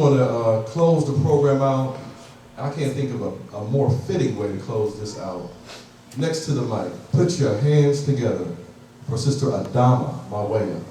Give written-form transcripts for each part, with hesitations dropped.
want to close the program out. I can't think of a more fitting way to close this out. Next to the mic, put your hands together for Sister Adama Mawaya.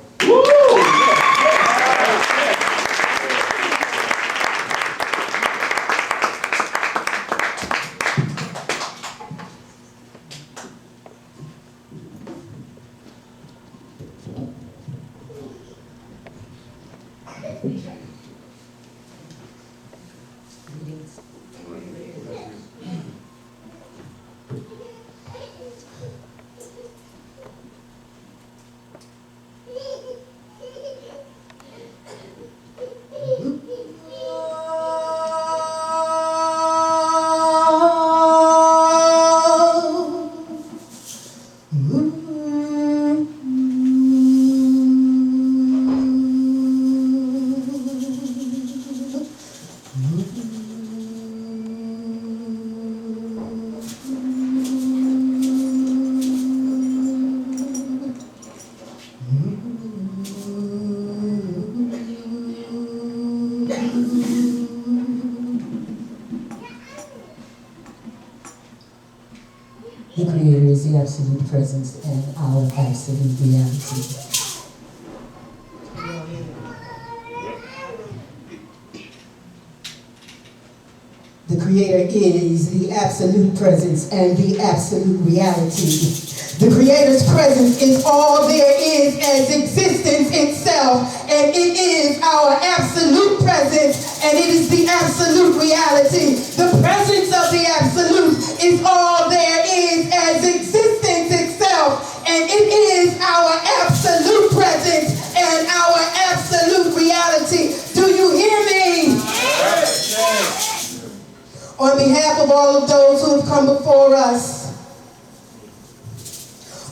The Creator is the absolute presence and our absolute reality. The Creator is the absolute presence and the absolute reality. The Creator's presence is all there is as existence itself, and it is our absolute presence, and it is the absolute reality. The presence of the absolute is all there is as existence itself, and it is our absolute presence and our absolute reality. Do you hear me? On behalf of all of those who have come before us,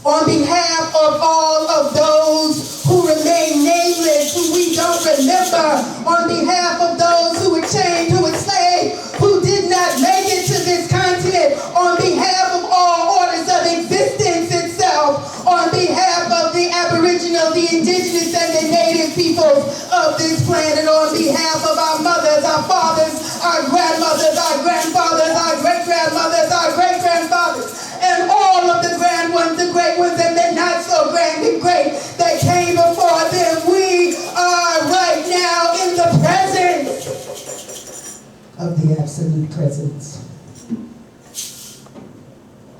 on behalf of all of those who remain nameless, who we don't remember, on behalf of those who were chained, who were enslaved, who did not make it to this continent, on behalf of all orders of existence itself, on behalf of the Aboriginal, the Indigenous, and the Native peoples of this planet, on behalf of our mothers, our fathers, our grandmothers, our grandfathers, our great-grandmothers, our great-grandfathers, and all of the grand ones, the great ones, and the not so grand and great that came before them. We are right now in the presence of the absolute presence.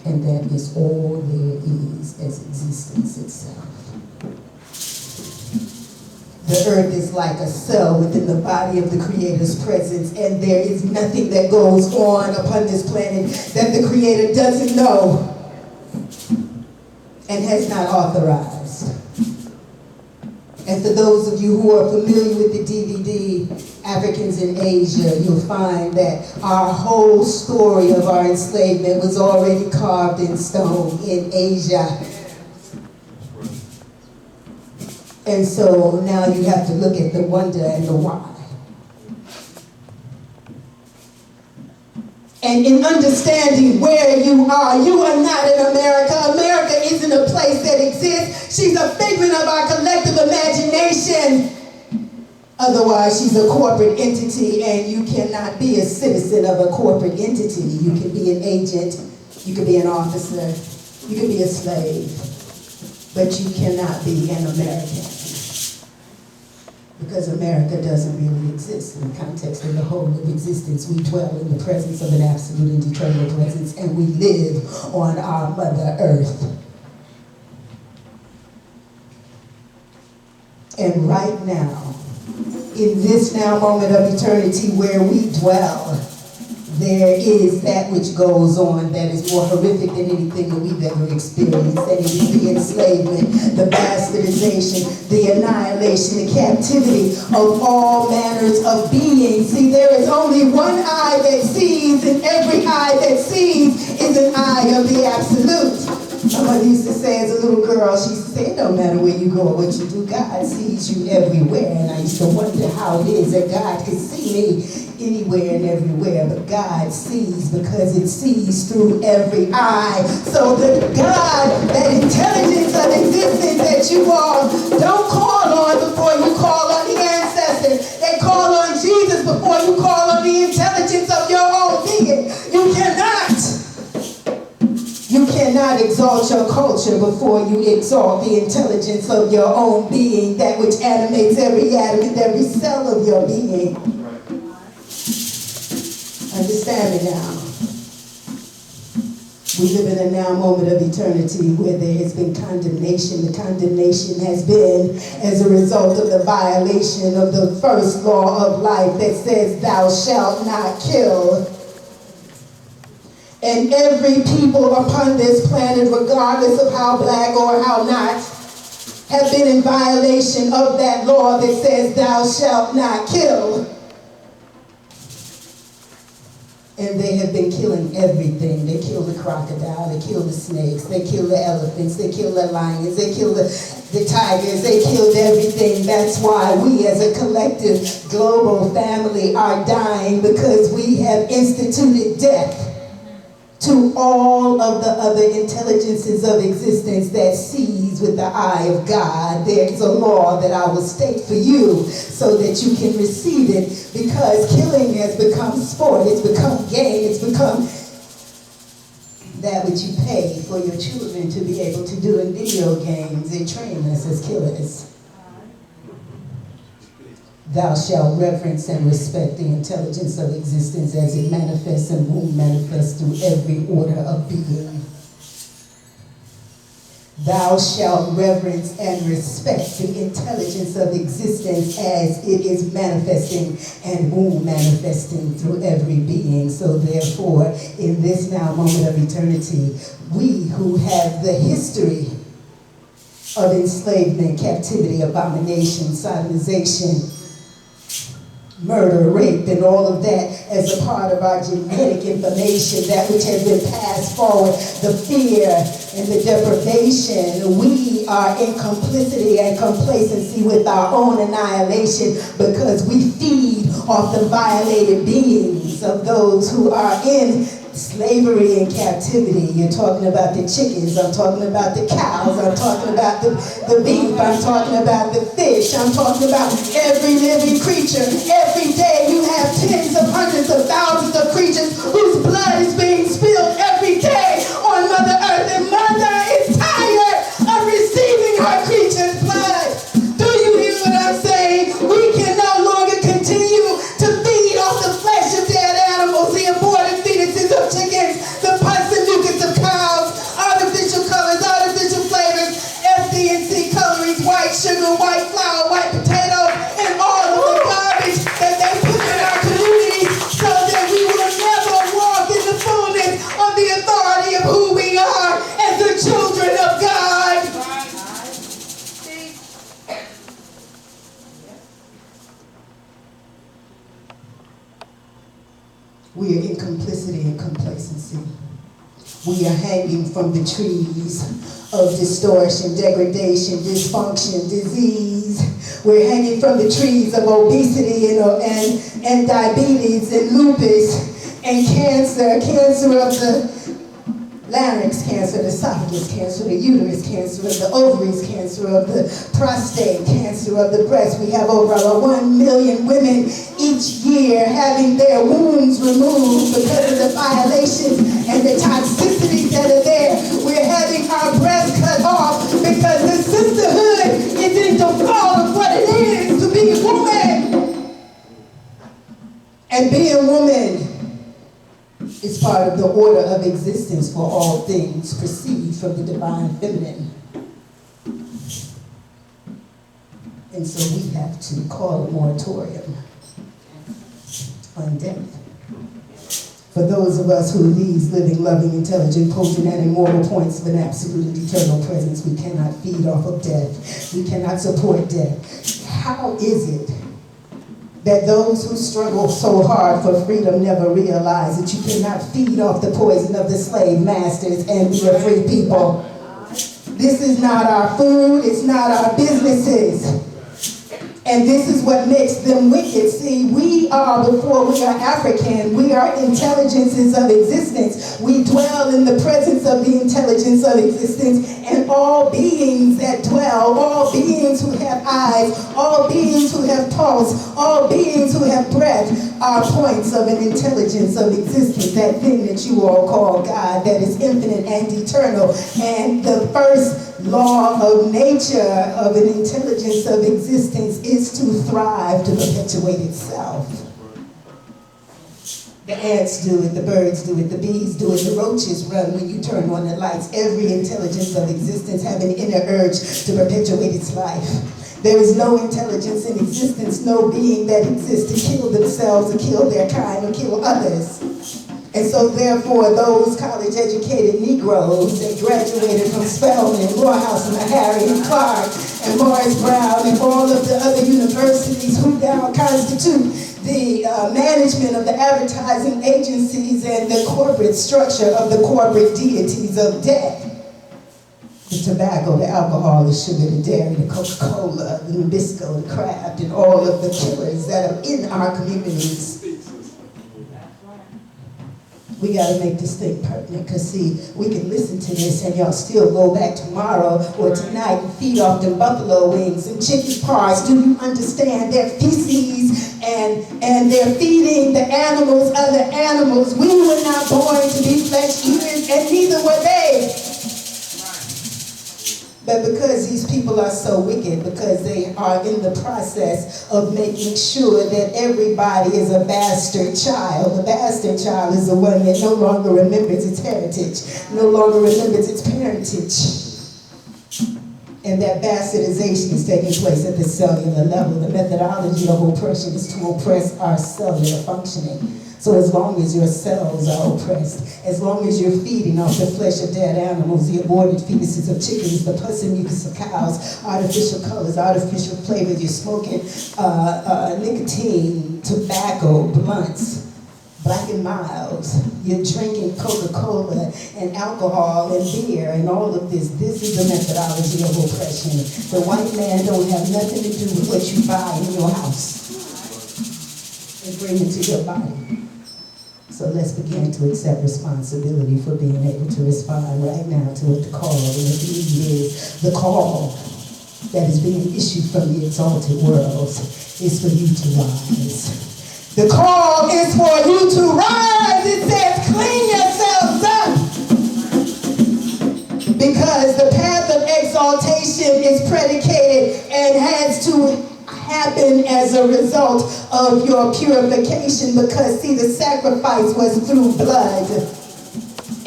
And that is all there is as existence itself. The earth is like a cell within the body of the Creator's presence, and there is nothing that goes on upon this planet that the Creator doesn't know and has not authorized. And for those of you who are familiar with the DVD, Africans in Asia, you'll find that our whole story of our enslavement was already carved in stone in Asia. And so now you have to look at the wonder and the why. And in understanding where you are not in America. America isn't a place that exists. She's a figment of our collective imagination. Otherwise, she's a corporate entity, and you cannot be a citizen of a corporate entity. You can be an agent, you can be an officer, you can be a slave, but you cannot be an American. Because America doesn't really exist in the context of the whole of existence. We dwell in the presence of an absolute and determinate presence, and we live on our Mother Earth. And right now, in this now moment of eternity where we dwell, there is that which goes on that is more horrific than anything that we've ever experienced. And it is the enslavement, the bastardization, the annihilation, the captivity of all manners of beings. See, there is only one eye that sees, and every eye that sees is an eye of the absolute. My mother used to say as a little girl, she used to say, it don't matter where you go or what you do, God sees you everywhere. And I used to wonder how it is that God could see me anywhere and everywhere, but God sees because it sees through every eye. So the God, that intelligence of existence that you all don't call on before you call on the ancestors. They call on Jesus before exalt your culture before you exalt the intelligence of your own being, that which animates every atom and every cell of your being. Understand me now. We live in a now moment of eternity where there has been condemnation. The condemnation has been as a result of the violation of the first law of life that says, thou shalt not kill. And every people upon this planet, regardless of how black or how not, have been in violation of that law that says, thou shalt not kill. And they have been killing everything. They kill the crocodile, they kill the snakes, they kill the elephants, they kill the lions, they kill the tigers, they killed everything. That's why we as a collective global family are dying, because we have instituted death to all of the other intelligences of existence that sees with the eye of God. There's a law that I will state for you so that you can receive it, because killing has become sport, it's become game, it's become that which you pay for your children to be able to do in video games. They train us as killers. Thou shalt reverence and respect the intelligence of existence as it manifests and will manifest through every order of being. Thou shalt reverence and respect the intelligence of existence as it is manifesting and will manifesting through every being. So therefore, in this now moment of eternity, we who have the history of enslavement, captivity, abomination, sodomization, murder, rape, and all of that as a part of our genetic information, that which has been passed forward, the fear and the deprivation. We are in complicity and complacency with our own annihilation, because we feed off the violated beings of those who are in slavery and captivity. You're talking about the chickens, I'm talking about the cows, I'm talking about the beef, I'm talking about the fish, I'm talking about every living creature. Every day you have tens of hundreds of thousands of creatures whose blood is being spilled every day on Mother Earth, and Mother is tired of receiving her creatures' blood. Do you hear what I'm saying? We can no longer continue to feed off the flesh of dead animals, the aborted fetuses of chickens, the pus and mucus of cows, artificial colors, artificial flavors, FD&C colorings, white sugar, white flour, white potatoes, and all of the garbage that they put in our communities, so that we will never walk in the fullness of the authority of who we are as the children of God. We are in complicity and complacency. We are hanging from the trees of distortion, degradation, dysfunction, disease. We're hanging from the trees of obesity and diabetes and lupus and cancer of the larynx cancer, the esophagus cancer, the uterus cancer, of the ovaries cancer, of the prostate cancer, of the breast. We have over 1 million women each year having their wombs removed because of the violations and the toxicities that are there. We're having our breasts cut off because the sisterhood is in default of what it is to be a woman. And being woman is part of the order of existence, for all things proceed from the divine feminine. And so we have to call a moratorium on death. For those of us who are these living, loving, intelligent, potent, and immortal points of an absolute and eternal presence, we cannot feed off of death. We cannot support death. How is it that those who struggle so hard for freedom never realize that you cannot feed off the poison of the slave masters and be a free people? This is not our food, it's not our businesses. And this is what makes them wicked. See, we are, before we are African, we are intelligences of existence. We dwell in the presence of the intelligence of existence, and all beings that dwell, all beings who have eyes, all beings who have pulse, all beings who have breath, are points of an intelligence of existence, that thing that you all call God, that is infinite and eternal. And the first law of nature of an intelligence of existence is to thrive, to perpetuate itself. The ants do it, the birds do it, the bees do it, the roaches run when you turn on the lights. Every intelligence of existence has an inner urge to perpetuate its life. There is no intelligence in existence, no being that exists to kill themselves or kill their kind or kill others. And so therefore, those college-educated Negroes that graduated from Spelman, Morehouse, and Harry and Clark, and Morris Brown, and all of the other universities who now constitute the management of the advertising agencies and the corporate structure of the corporate deities of debt. The tobacco, the alcohol, the sugar, the dairy, the Coca-Cola, the Nabisco, the Kraft, and all of the killers that are in our communities. We got to make this thing pertinent, because see, we can listen to this and y'all still go back tomorrow or tonight and feed off them buffalo wings and chicken parts. Do you understand? Their feces and they're feeding the animals other animals. We were not born to be flesh eaters, and neither were they. But because these people are so wicked, because they are in the process of making sure that everybody is a bastard child. The bastard child is the one that no longer remembers its heritage, no longer remembers its parentage. And that bastardization is taking place at the cellular level. The methodology of oppression is to oppress our cellular functioning. So as long as your cells are oppressed, as long as you're feeding off the flesh of dead animals, the aborted fetuses of chickens, the pus and mucus of cows, artificial colors, artificial flavors, you're smoking nicotine, tobacco, blunts, Black and Milds, you're drinking Coca-Cola and alcohol and beer and all of this. This is the methodology of oppression. The white man don't have nothing to do with what you buy in your house and bring it to your body. So let's begin to accept responsibility for being able to respond right now to what the call of the need is. The call that is being issued from the exalted worlds is for you to rise. The call is for you to rise. It says, clean yourselves up. Because the path of exaltation is predicated and has to happen as a result of your purification, because see, the sacrifice was through blood,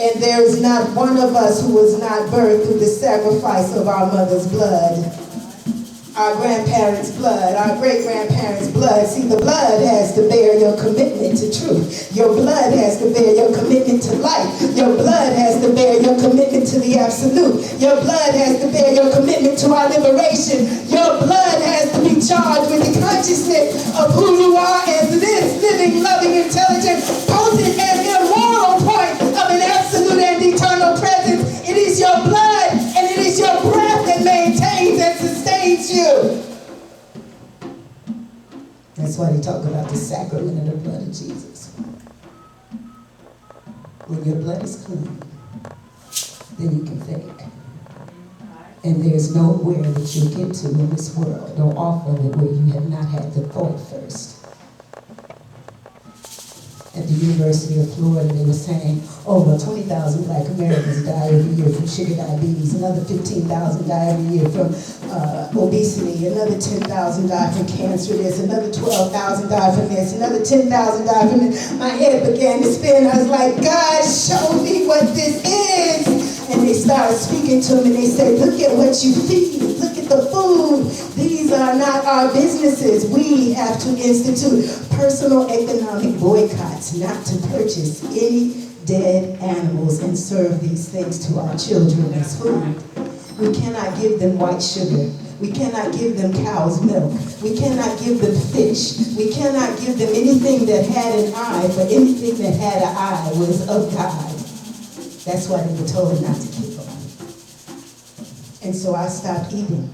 and there is not one of us who was not birthed through the sacrifice of our mother's blood, our grandparents' blood, our great-grandparents' blood. See, the blood has to bear your commitment to truth. Your blood has to bear your commitment to life. Your blood has to bear your commitment to the absolute. Your blood has to bear your commitment to our liberation. Your blood has to be charged with the consciousness of who you are as this living, loving, intelligent, potent, and immoral point of an absolute and eternal presence. It is your blood and it is your breath that maintains and sustains you. That's why they talk about the sacrament of the blood of Jesus. When your blood is clean, then you can think. And there's nowhere that you'll get to in this world or off of it where you have not had the thought first. At the University of Florida, they were saying, over 20,000 Black Americans die every year from sugar diabetes, another 15,000 die every year from obesity, another 10,000 die from cancer, there's another 12,000 die from this, another 10,000 die from this. My head began to spin. I was like, God, show me what this is. And they started speaking to him and they said, look at what you feed, look at the food. These are not our businesses. We have to institute personal economic boycotts, not to purchase any dead animals and serve these things to our children as food. We cannot give them white sugar. We cannot give them cow's milk. We cannot give them fish. We cannot give them anything that had an eye, for anything that had an eye was of God. That's why they were told not to kill. And so I stopped eating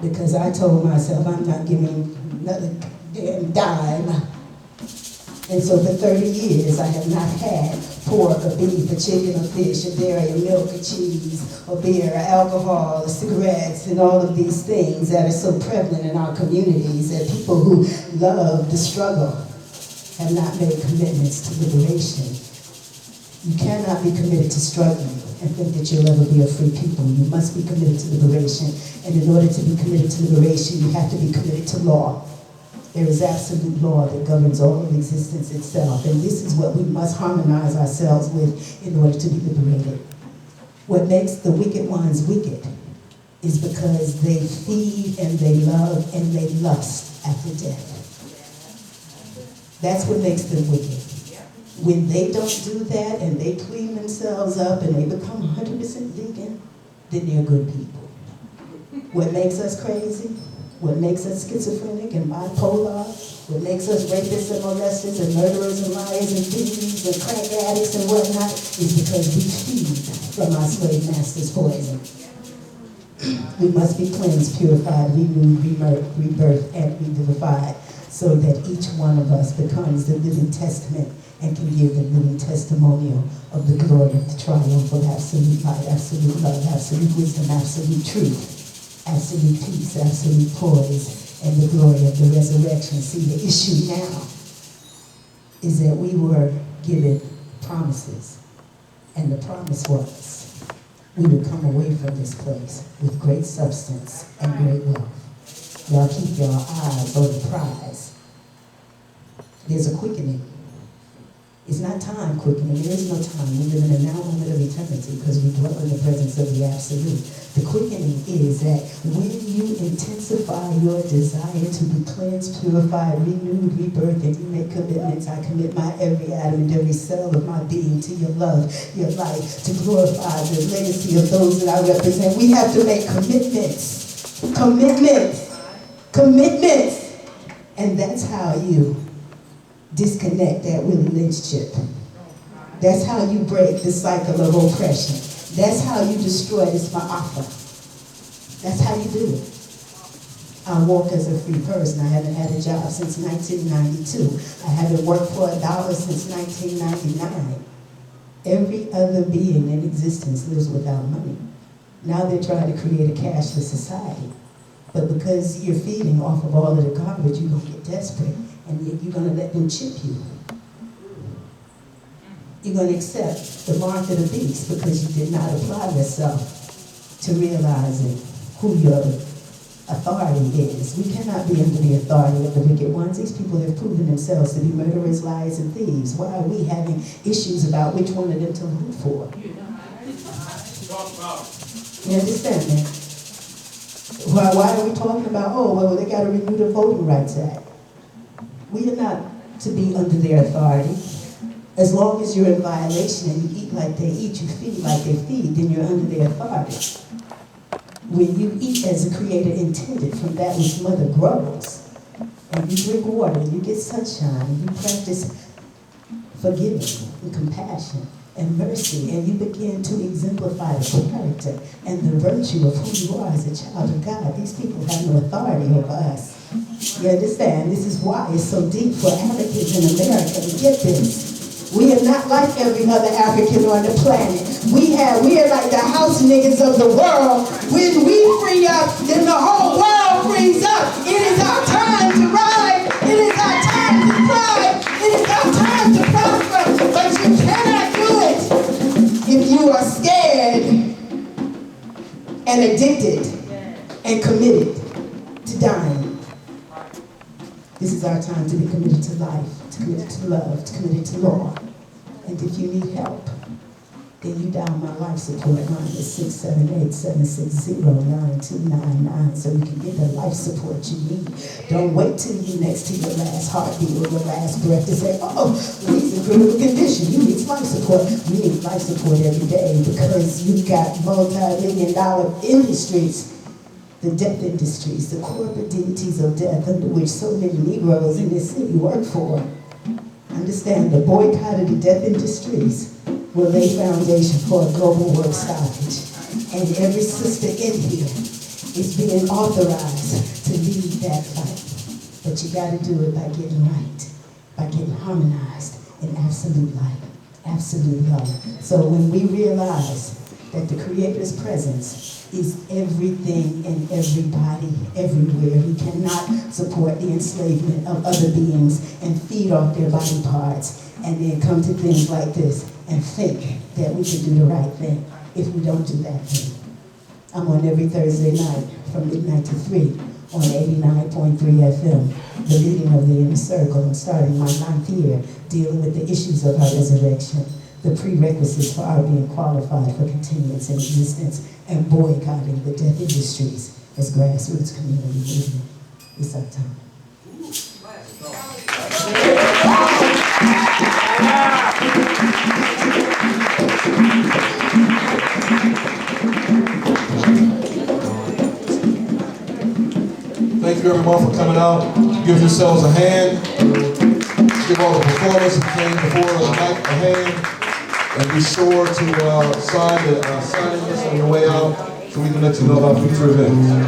because I told myself I'm not giving another damn dime. And so for 30 years, I have not had pork or beef or chicken or fish or dairy or milk or cheese or beer or alcohol or cigarettes and all of these things that are so prevalent in our communities, that people who love the struggle have not made commitments to liberation. You cannot be committed to struggling and think that you'll ever be a free people. You must be committed to liberation. And in order to be committed to liberation, you have to be committed to law. There is absolute law that governs all of existence itself. And this is what we must harmonize ourselves with in order to be liberated. What makes the wicked ones wicked is because they feed and they love and they lust after death. That's what makes them wicked. When they don't do that and they clean themselves up and they become 100% vegan, then they're good people. What makes us crazy, what makes us schizophrenic and bipolar, what makes us rapists and molesters and murderers and liars and thieves and crack addicts and whatnot is because we feed from our slave master's poison. We must be cleansed, purified, renewed, rebirthed, and revivified so that each one of us becomes the living testament and can give the living testimonial of the glory of the triumph of absolute light, absolute love, absolute wisdom, absolute truth, absolute peace, absolute poise, and the glory of the resurrection. See, the issue now is that we were given promises, and the promise was we would come away from this place with great substance and great wealth. Y'all keep your eyes on the prize. There's a quickening. It's not time quickening. There is no time. We live in a now moment of eternity because we dwell in the presence of the absolute. The quickening is that when you intensify your desire to be cleansed, purified, renewed, rebirthed, and you make commitments, I commit my every atom and every cell of my being to your love, your life, to glorify the legacy of those that I represent. We have to make commitments. Commitments. Commitments. And that's how you disconnect that Willie Lynch chip. That's how you break the cycle of oppression. That's how you destroy this Maafa. That's how you do it. I walk as a free person. I haven't had a job since 1992. I haven't worked for $1 since 1999. Every other being in existence lives without money. Now they're trying to create a cashless society. But because you're feeding off of all of the garbage, you're going to get desperate. And you're going to let them chip you. You're going to accept the mark of the beast because you did not apply yourself to realizing who your authority is. We cannot be under the authority of the wicked ones. These people have proven themselves to be murderers, liars, and thieves. Why are we having issues about which one of them to vote for? You understand that? Why are we talking about, oh, well, they got to renew the Voting Rights Act? We are not to be under their authority. As long as you're in violation and you eat like they eat, you feed like they feed, then you're under their authority. When you eat as the Creator intended from that which Mother grows, and you drink water, and you get sunshine, and you practice forgiving and compassion and mercy, and you begin to exemplify the character and the virtue of who you are as a child of God, these people have no authority over us. You understand? This is why it's so deep for Africans in America to get this. We are not like every other African on the planet. We are like the house niggas of the world. When we free up, then the whole world frees up. It is our time to rise. It is our time to thrive. It is our time to prosper. But you cannot do it if you are scared and addicted and committed to dying. This is our time to be committed to life, to committed to love, to committed to law. And if you need help, then you dial my life support line is 678-760-9299 so you can get the life support you need. Don't wait till you're next to your last heartbeat or your last breath to say, oh, he's in critical condition. You need life support. You need life support every day because you've got multi-million-dollar industries, the death industries, the corporate deities of death under which so many Negroes in this city work for. Understand, the boycott of the death industries will lay foundation for a global work stoppage. And every sister in here is being authorized to lead that fight. But you got to do it by getting right, by getting harmonized in absolute light, absolute love. So when we realize that the Creator's presence is everything and everybody, everywhere. We cannot support the enslavement of other beings and feed off their body parts and then come to things like this and think that we can do the right thing if we don't do that thing. I'm on every Thursday night from midnight to 3 on 89.3 FM, the leading of the Inner Circle. I'm starting my 9th year dealing with the issues of our resurrection, the prerequisites for our being qualified for continuance in existence, and boycotting the death industries as grassroots community movement. It's our time. Thank you everyone for coming out. Give yourselves a hand. Give all the performers who came before the night a hand. And be sure to sign the signing list on your way out so we can let you know about future events.